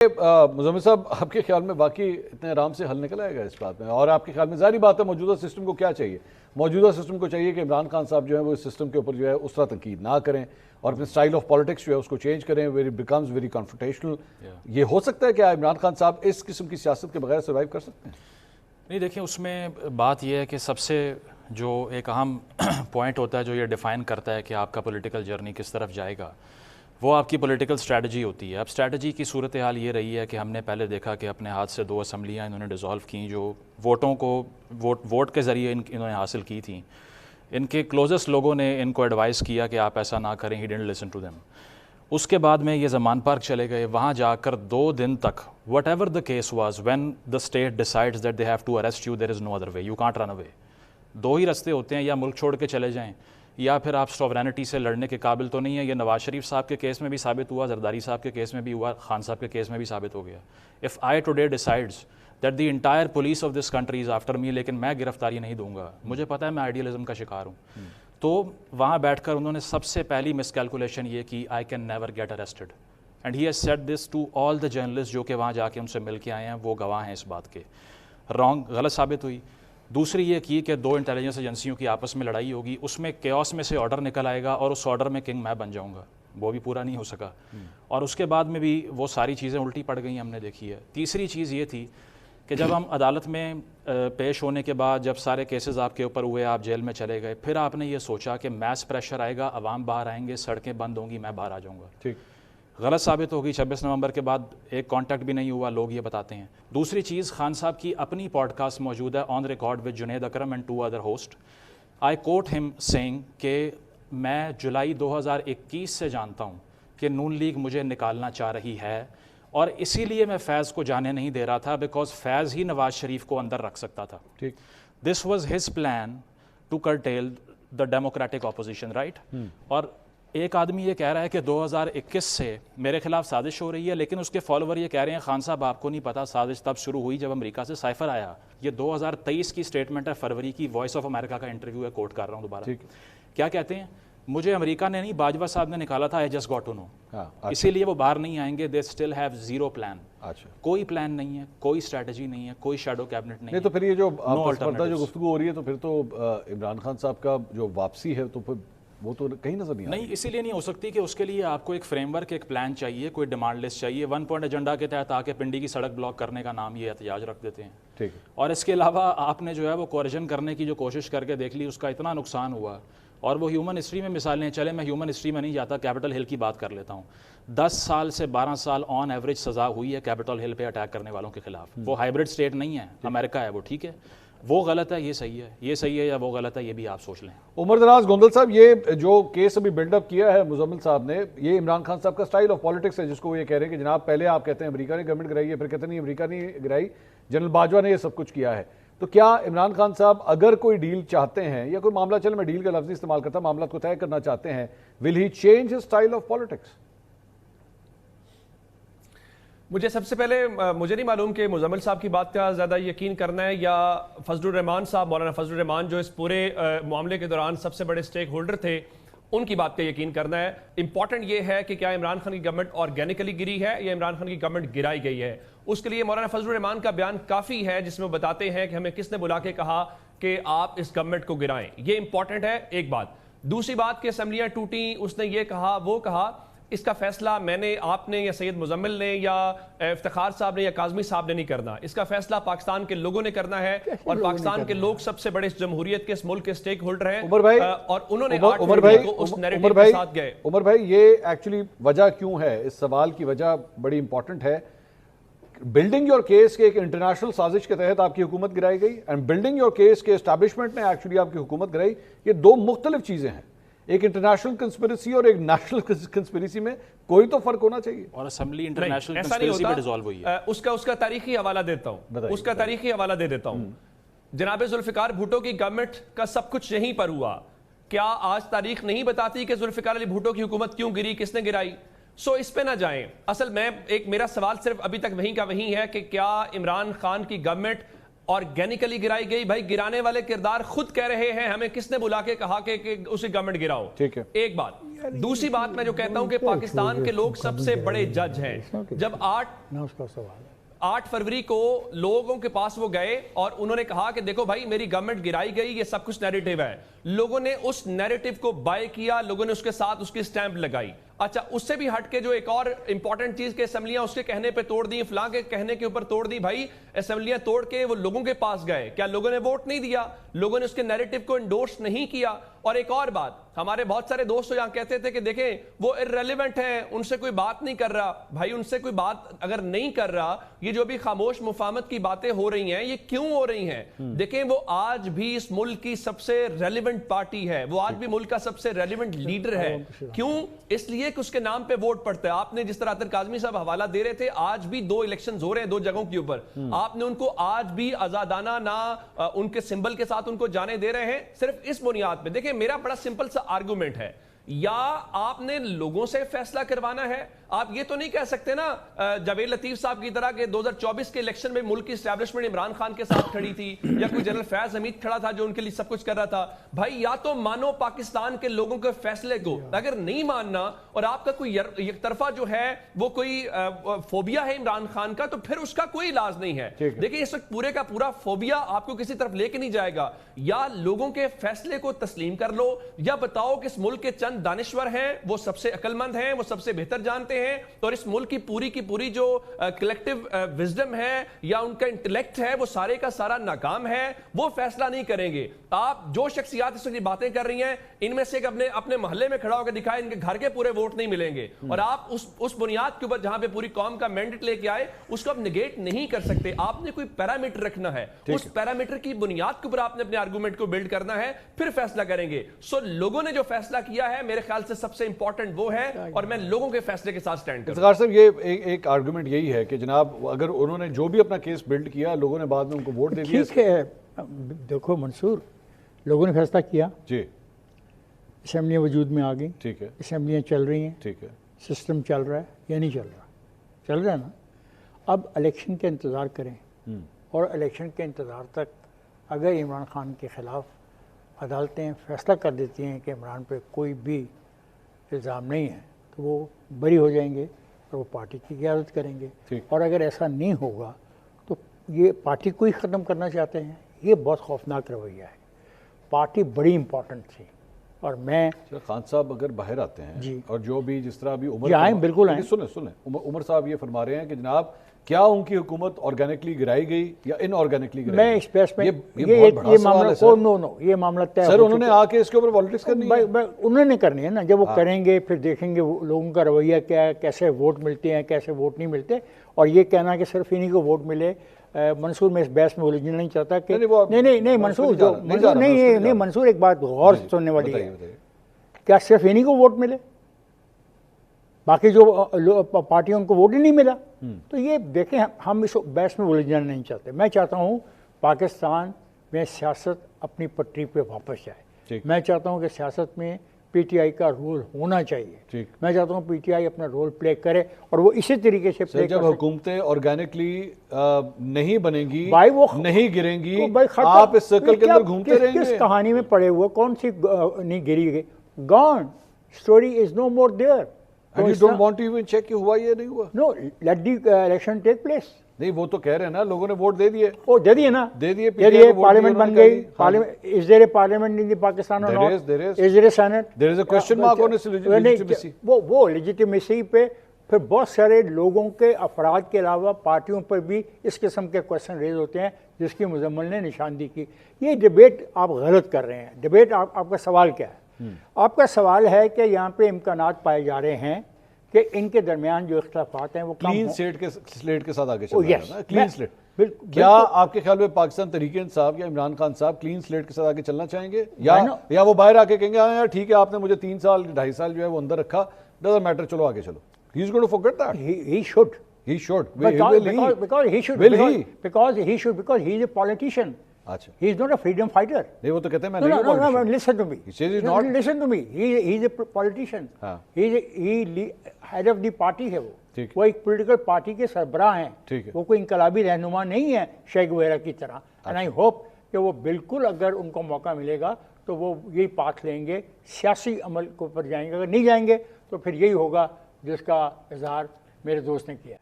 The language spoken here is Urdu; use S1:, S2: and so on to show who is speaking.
S1: مزمل صاحب، آپ کے خیال میں واقعی اتنے آرام سے حل نکل آئے گا اس بات میں؟ اور آپ کے خیال میں ظاہری بات ہے موجودہ سسٹم کو کیا چاہیے؟ موجودہ سسٹم کو چاہیے کہ عمران خان صاحب جو ہے وہ اس سسٹم کے اوپر جو ہے اس طرح تنقید نہ کریں اور اپنے سٹائل آف پالیٹکس جو ہے اس کو چینج کریں، ویری بیکمز ویری کنفرنٹیشنل. یہ ہو سکتا ہے کہ عمران خان صاحب اس قسم کی سیاست کے بغیر سروائیو کر سکتے ہیں؟
S2: نہیں، دیکھیں اس میں بات یہ ہے کہ سب سے جو ایک اہم پوائنٹ ہوتا ہے جو یہ ڈیفائن کرتا ہے کہ آپ کا پولیٹیکل جرنی کس طرف جائے گا، وہ آپ کی پولیٹیکل اسٹریٹجی ہوتی ہے. اب اسٹریٹجی کی صورتحال یہ رہی ہے کہ ہم نے پہلے دیکھا کہ اپنے ہاتھ سے 2 اسمبلیاں انہوں نے ڈیزالو کیں جو ووٹوں کو ووٹ کے ذریعے انہوں نے حاصل کی تھیں. ان کے کلوزسٹ لوگوں نے ان کو ایڈوائز کیا کہ آپ ایسا نہ کریں. He didn't listen to them. اس کے بعد میں یہ زمان پارک چلے گئے. وہاں جا کر 2 دن تک whatever the case was, when the state decides that they have to arrest you there is no other way, you can't run away. 2 ہی رستے ہوتے ہیں، یا ملک چھوڑ کے چلے جائیں یا پھر آپ سوورینٹی سے لڑنے کے قابل تو نہیں ہیں. یہ نواز شریف صاحب کے کیس میں بھی ثابت ہوا، زرداری صاحب کے کیس میں بھی ہوا، خان صاحب کے کیس میں بھی ثابت ہو گیا. If I today decides that the entire police of this country is after me, لیکن میں گرفتاری نہیں دوں گا، مجھے پتہ ہے میں آئیڈیلزم کا شکار ہوں. تو وہاں بیٹھ کر انہوں نے سب سے پہلی مس کیلکولیشن یہ کی، I can never get arrested. And he has said this to all the journalist جو کہ وہاں جا کے ان سے مل کے آئے ہیں، وہ گواہ ہیں اس بات کے. غلط ثابت ہوئی. دوسری یہ کی کہ 2 انٹیلیجنس ایجنسیوں کی آپس میں لڑائی ہوگی، اس میں کیوس میں سے آرڈر نکل آئے گا اور اس آرڈر میں کنگ میں بن جاؤں گا. وہ بھی پورا نہیں ہو سکا، اور اس کے بعد میں بھی وہ ساری چیزیں الٹی پڑ گئیں، ہم نے دیکھی ہے. تیسری چیز یہ تھی کہ جب ہم عدالت میں پیش ہونے کے بعد جب سارے کیسز آپ کے اوپر ہوئے، آپ جیل میں چلے گئے، پھر آپ نے یہ سوچا کہ میس پریشر آئے گا، عوام باہر آئیں گے، سڑکیں بند ہوں گی، میں باہر آ جاؤں گا. ٹھیک، غلط ثابت ہوگی. 26 نومبر کے بعد ایک کانٹیکٹ بھی نہیں ہوا، لوگ یہ بتاتے ہیں. دوسری چیز، خان صاحب کی اپنی پوڈ کاسٹ موجود ہے on record with Junaid Akram and 2 other host. I quote him saying کہ میں جولائی 2021 سے جانتا ہوں کہ نون لیگ مجھے نکالنا چاہ رہی ہے، اور اسی لیے میں فیض کو جانے نہیں دے رہا تھا، بیکاز فیض ہی نواز شریف کو اندر رکھ سکتا تھا. ٹھیک، this was his plan to curtail the democratic opposition, right. اور ایک آدمی یہ کہہ رہا ہے کہ 2021 سے میرے خلاف سازش ہو رہی ہے، لیکن اس کے فالوور یہ کہہ رہے ہیں خان صاحب آپ کو نہیں پتا سازش تب شروع ہوئی جب امریکہ سے سائفر آیا. یہ 2023 کی سٹیٹمنٹ ہے، فروری کی، وائس آف امریکہ کا انٹرویو ہے، کوٹ کر رہا ہوں دوبارہ. کیا کہتے ہیں؟ مجھے امریکہ نے نہیں، باجوہ صاحب نے نکالا تھا، I just got to know. اسی لیے وہ باہر نہیں آئیں گے. they still have zero plan. کوئی پلان نہیں ہے، کوئی اسٹریٹجی نہیں ہے، کوئی شیڈو کیبنٹ نہیں ہے.
S1: تو پھر یہ جو جو گفتگو ہو رہی ہے، تو پھر تو عمران خان صاحب کا جو واپسی ہے تو پھر وہ تو کہیں نظر نہیں.
S2: اسی لیے نہیں ہو سکتی کہ اس کے لیے آپ کو ایک فریم ورک، ایک پلان چاہیے، کوئی ڈیمانڈ لسٹ چاہیے. 1 پوائنٹ ایجنڈا کے تحت آ کے پنڈی کی سڑک بلاک کرنے کا نام یہ احتجاج رکھ دیتے ہیں. ٹھیک، اور اس کے علاوہ آپ نے جو ہے وہ کوریجن کرنے کی جو کوشش کر کے دیکھ لی، اس کا اتنا نقصان ہوا. اور وہ ہیومن ہسٹری میں مثالیں، چلے میں ہیومن ہسٹری میں نہیں جاتا، کیپٹل ہل کی بات کر لیتا ہوں. 10 سال سے 12 سال آن ایوریج سزا ہوئی ہے کیپٹل ہل پہ اٹیک کرنے والوں کے خلاف. وہ ہائبرڈ اسٹیٹ نہیں ہے، امریکہ ہے وہ. ٹھیک ہے، وہ غلط ہے، یہ صحیح ہے، یہ صحیح ہے یا وہ غلط ہے، یہ بھی آپ سوچ لیں.
S1: عمر دراز گوندل صاحب، یہ جو کیس ابھی بلڈ اپ کیا ہے مزمل صاحب نے، یہ عمران خان صاحب کا سٹائل آف پالیٹکس ہے، جس کو وہ یہ کہہ رہے ہیں کہ جناب پہلے آپ کہتے ہیں امریکہ نے گورنمنٹ گرائی ہے، پھر کہتے نہیں امریکہ نے گرائی، جنرل باجوہ نے یہ سب کچھ کیا ہے. تو کیا عمران خان صاحب اگر کوئی ڈیل چاہتے ہیں یا کوئی معاملہ، چل میں ڈیل کا لفظ استعمال کرتا ہوں، معاملات کو طے کرنا چاہتے ہیں، will he change his style of politics?
S3: مجھے سب سے پہلے مجھے نہیں معلوم کہ مزمل صاحب کی بات کا زیادہ یقین کرنا ہے یا فضل الرحمان صاحب، مولانا فضل الرحمان جو اس پورے معاملے کے دوران سب سے بڑے سٹیک ہولڈر تھے، ان کی بات کا یقین کرنا ہے. امپورٹنٹ یہ ہے کہ کیا عمران خان کی گورنمنٹ آرگینیکلی گری ہے یا عمران خان کی گورنمنٹ گرائی گئی ہے. اس کے لیے مولانا فضل الرحمان کا بیان کافی ہے، جس میں وہ بتاتے ہیں کہ ہمیں کس نے بلا کے کہا کہ آپ اس گورنمنٹ کو گرائیں. یہ امپورٹنٹ ہے، ایک بات. دوسری بات کہ اسمبلیاں ٹوٹیں، اس نے یہ کہا وہ کہا، اس کا فیصلہ میں نے، آپ نے یا سید مزمل نے یا افتخار صاحب نے یا کاظمی صاحب نے نہیں کرنا. اس کا فیصلہ پاکستان کے لوگوں نے کرنا ہے، اور پاکستان کے لوگ سب سے بڑے اس جمہوریت کے، اس ملک کے سٹیک ہولڈر ہیں، اور انہوں نے اس نیریٹو کے ساتھ گئے.
S1: عمر بھائی، یہ ایکچولی وجہ کیوں ہے؟ اس سوال کی وجہ بڑی امپورٹنٹ ہے. بلڈنگ یور کیس کے ایک انٹرنیشنل سازش کے تحت آپ کی حکومت گرائی گئی، اینڈ بلڈنگ یور کیس کے اسٹیبلشمنٹ نے ایکچولی آپ کی حکومت گرائی. یہ 2 مختلف چیزیں ہیں، ایک انٹرنیشنل کنسپریسی اور ایک نیشنل کنسپریسی میں کوئی تو فرق ہونا چاہیے. اور
S2: اسمبلی انٹرنیشنل کنسپریسی پہ ڈیزالو ہوئی ہے.
S3: اس کا تاریخی حوالہ دیتا ہوں، اس کا تاریخی حوالہ دے دیتا ہوں. جناب ذوالفقار بھٹو کی گورنمنٹ کا سب کچھ یہیں پر ہوا. کیا آج تاریخ نہیں بتاتی کہ ذوالفقار علی بھٹو کی حکومت کیوں گری، کس نے گرائی؟ اس پہ نہ جائیں. اصل میں میرا سوال صرف ابھی تک وہیں کا وہیں ہے کہ کیا عمران خان کی گورنمنٹ آرگینیکلی گرائی گئی. بھائی گرانے والے کردار خود کہہ رہے ہیں, ہمیں کس نے بلا کے کہا کہ اسی گورنمنٹ گراؤ.
S1: ٹھیک ہے,
S3: ایک بات. دوسری بات میں جو کہتا ہوں کہ پاکستان کے لوگ سب سے بڑے جج ہیں. جب 8 فروری کو لوگوں کے پاس وہ گئے اور انہوں نے کہا کہ دیکھو بھائی میری گورنمنٹ گرائی گئی, یہ سب کچھ نیریٹو ہے, لوگوں نے اس نیریٹو کو بائی کیا, لوگوں نے اس کے ساتھ اس کی سٹیمپ لگائی. اچھا اس سے بھی ہٹ کے جو ایک اور امپورٹنٹ چیز کہ اسمبلیاں اس کے کہنے پہ توڑ دی, فلاں کے کہنے کے اوپر توڑ دی. بھائی اسمبلیاں توڑ کے وہ لوگوں کے پاس گئے, کیا لوگوں نے ووٹ نہیں دیا؟ لوگوں نے اس کے نیریٹو کو انڈورس نہیں کیا. اور ایک اور بات, ہمارے بہت سارے دوست یہاں کہتے تھے کہ دیکھیں وہ irrelevant ہیں, ان سے کوئی بات نہیں کر رہا. بھائی ان سے کوئی بات اگر نہیں کر رہا, یہ جو بھی خاموش مفاہمت کی باتیں ہو رہی ہیں یہ کیوں ہو رہی ہیں؟ دیکھیں وہ آج بھی اس ملک کی سب سے ریلیونٹ پارٹی ہے, وہ آج بھی ملک کا سب سے ریلیونٹ لیڈر ہے. کیوں؟ اس لیے کہ اس کے نام پہ ووٹ پڑتا ہے. آپ نے جس طرح عطر کاظمی صاحب حوالہ دے رہے تھے, آج بھی 2 الیکشنز ہو رہے ہیں 2 جگہوں کے اوپر, آپ نے ان کو آج بھی آزادانہ نہ ان کے سمبل کے ساتھ ان کو جانے دے رہے ہیں, صرف اس بنیاد پہ. دیکھیں میرا بڑا سمپل سا آرگومنٹ ہے, یا آپ نے لوگوں سے فیصلہ کروانا ہے. آپ یہ تو نہیں کہہ سکتے نا جاوید لطیف صاحب کی طرح کہ 2024 کے الیکشن میں ملک کی اسٹیبلشمنٹ عمران خان کے ساتھ کھڑی تھی, یا کوئی جنرل فیاض حمید کھڑا تھا جو ان کے لیے سب کچھ کر رہا تھا. بھائی یا تو مانو پاکستان کے لوگوں کے فیصلے کو, اگر نہیں ماننا اور آپ کا کوئی یک طرفہ جو ہے وہ کوئی فوبیا ہے عمران خان کا, تو پھر اس کا کوئی علاج نہیں ہے. دیکھیں اس وقت پورے کا پورا فوبیا آپ کو کسی طرف لے کے نہیں جائے گا. یا لوگوں کے فیصلے کو تسلیم کر لو, یا بتاؤ کہ اس ملک کے چند دانشور ہیں, وہ سب سے عقل مند ہیں, وہ سب سے بہتر جانتے ہیں, اور اس ملک کی پوری جو کلیکٹیو وزڈم ہے یا ان کا انٹلیکٹ ہے وہ سارے کا سارا ناکام ہے, وہ فیصلہ نہیں کریں گے. آپ جو شخصیات اس وقت باتیں کر رہی ہیں, ان میں سے ایک اپنے محلے میں کھڑا ہو کے دکھائے, ان کے گھر کے پورے ووٹ نہیں ملیں گے, اور آپ اس بنیاد کے اوپر جہاں پہ پوری قوم کا مینڈیٹ لے کے آئے اس کو آپ نگیٹ نہیں کر سکتے. آپ نے کوئی پیرامیٹر رکھنا ہے, اس پیرامیٹر کی بنیاد کے اوپر آپ نے اپنے آرگومنٹ کو بلڈ کرنا ہے, پھر فیصلہ کریں گے. سو لوگوں نے جو فیصلہ کیا ہے میرے خیال سے سب سے امپورٹنٹ وہ ہے, اور میں لوگوں کے فیصلے کے ساتھ سٹینڈ کرتا ہوں.
S1: یہ ایک آرگومنٹ یہی ہے کہ جناب اگر انہوں نے جو بھی اپنا کیس بلڈ کیا, لوگوں نے بعد میں ان کو ووٹ دے دیا.
S4: ٹھیک ہے, دیکھو منصور, لوگوں نے فیصلہ کیا,
S1: جی
S4: اسمبلیاں وجود میں آ گئیں,
S1: ٹھیک ہے,
S4: اسمبلیاں چل رہی ہیں,
S1: ٹھیک ہے,
S4: سسٹم چل رہا ہے یا نہیں چل رہا؟ چل رہا ہے نا. اب الیکشن کا انتظار کریں, اور الیکشن کے انتظار تک اگر عمران خان کے خلاف عدالتیں فیصلہ کر دیتی ہیں کہ عمران پہ کوئی بھی الزام نہیں ہے, تو وہ بری ہو جائیں گے اور وہ پارٹی کی قیادت کریں گے. اور اگر ایسا نہیں ہوگا تو یہ پارٹی کو ہی ختم کرنا چاہتے ہیں. یہ بہت خوفناک رویہ ہے. پارٹی بڑی امپورٹنٹ تھی, اور میں
S1: خان صاحب اگر باہر آتے ہیں
S4: جی,
S1: اور جو بھی جس طرح بھی
S4: عمر آئیں, بالکل آئیں,
S1: سنیں عمر صاحب یہ فرما رہے ہیں کہ جناب کیا ان کی حکومت آرگینکلی گرائی گئی یا ان آرگینکلی گرائی گئی؟
S4: میں اس پیس میں
S1: یہ
S4: معاملہ یہ معاملہ طے
S1: سر انہوں نے آ کے اس کے اوپر پالیٹکس کرنی ہے.
S4: انہوں نے کرنی ہے نا. جب وہ کریں گے پھر دیکھیں گے لوگوں کا رویہ کیا ہے, کیسے ووٹ ملتے ہیں, کیسے ووٹ نہیں ملتے. اور یہ کہنا کہ صرف انہیں کو ووٹ ملے, منصور میں اس بحث میں الجھنا نہیں چاہتا کہ نہیں منصور نہیں منصور, ایک بات غور سے سننے والی ہے, کیا صرف انہیں کو ووٹ ملے, باقی جو پارٹیوں ان کو ووٹ ہی نہیں ملا؟ تو یہ دیکھیں ہم اس بحث میں الجھنا نہیں چاہتے. میں چاہتا ہوں پاکستان میں سیاست اپنی پٹری پہ واپس جائے. میں چاہتا ہوں کہ سیاست میں پی ٹی آئی کا رول ہونا چاہیے. میں چاہتا ہوں پی ٹی آئی اپنا رول پلے کرے, اور وہ اسی طریقے سے پلے
S1: جب حکومتیں آرگینکلی نہیں بنیں گی, نہیں گریں گی, آپ اس سرکل کے اندر گھومتے رہیں گے.
S4: کس کہانی میں پڑے ہوئے, کون سی نہیں گری گئی؟ Gone story is no more there.
S1: And you don't want to even check کہ ہوا یہ نہیں ہوا؟
S4: No, let the election take place.
S1: نہیں وہ تو کہہ رہے ہیں نا, لوگوں نے ووٹ دے دیے.
S4: وہ دے دیے نا,
S1: دے دیے,
S4: پارلیمنٹ بن گئی. Is there a parliament in the Pakistan or not? Is there a Senate?
S1: There is a question mark on its legitimacy.
S4: وہ legitimacy پہ پھر بہت سارے لوگوں کے, افراد کے علاوہ پارٹیوں پر بھی اس قسم کے کوشچن ریز ہوتے ہیں جس کی مزمل نے نشاندہی کی. یہ ڈبیٹ آپ غلط کر رہے ہیں. ڈبیٹ آپ کا سوال کیا ہے؟ آپ کا سوال ہے کہ یہاں پہ امکانات پائے جا رہے ہیں کہ ان کے درمیان جو اختلافات ہیں وہ
S1: کلین سلیٹ کے ساتھ آگے چل رہا ہے نا. کلین سلیٹ, کیا آپ کے خیال میں پاکستان تحریک انصاف یا عمران خان صاحب کلین سلیٹ کے ساتھ آگے چلنا چاہیں گے, یا وہ باہر آ کے کہیں گے ہاں یار ٹھیک ہے آپ نے مجھے 3 سال 2.5 سال جو ہے وہ اندر رکھا, ڈزنٹ میٹر, چلو آگے چلو. He is going to forget that.
S4: He should.
S1: He should.
S4: Because he should.
S1: Will he?
S4: Because he should. Because he is a politician.
S1: اچھا,
S4: he is not a freedom fighter.
S1: نہیں وہ تو کہتے ہیں میں
S4: No, listen to me.
S1: He says he's not.
S4: Listen to me. He is a politician. He head of the party ہے وہ ایک پولیٹیکل پارٹی کے سربراہ ہیں. وہ کوئی انقلابی رہنما نہیں ہے شیخ وغیرہ کی طرح. اینڈ آئی ہوپ کہ وہ بالکل اگر ان کو موقع ملے گا تو وہ یہی پاتھ لیں گے, سیاسی عمل کے اوپر جائیں گے. اگر نہیں جائیں گے تو پھر یہی ہوگا جس کا اظہار میرے دوست نے کیا.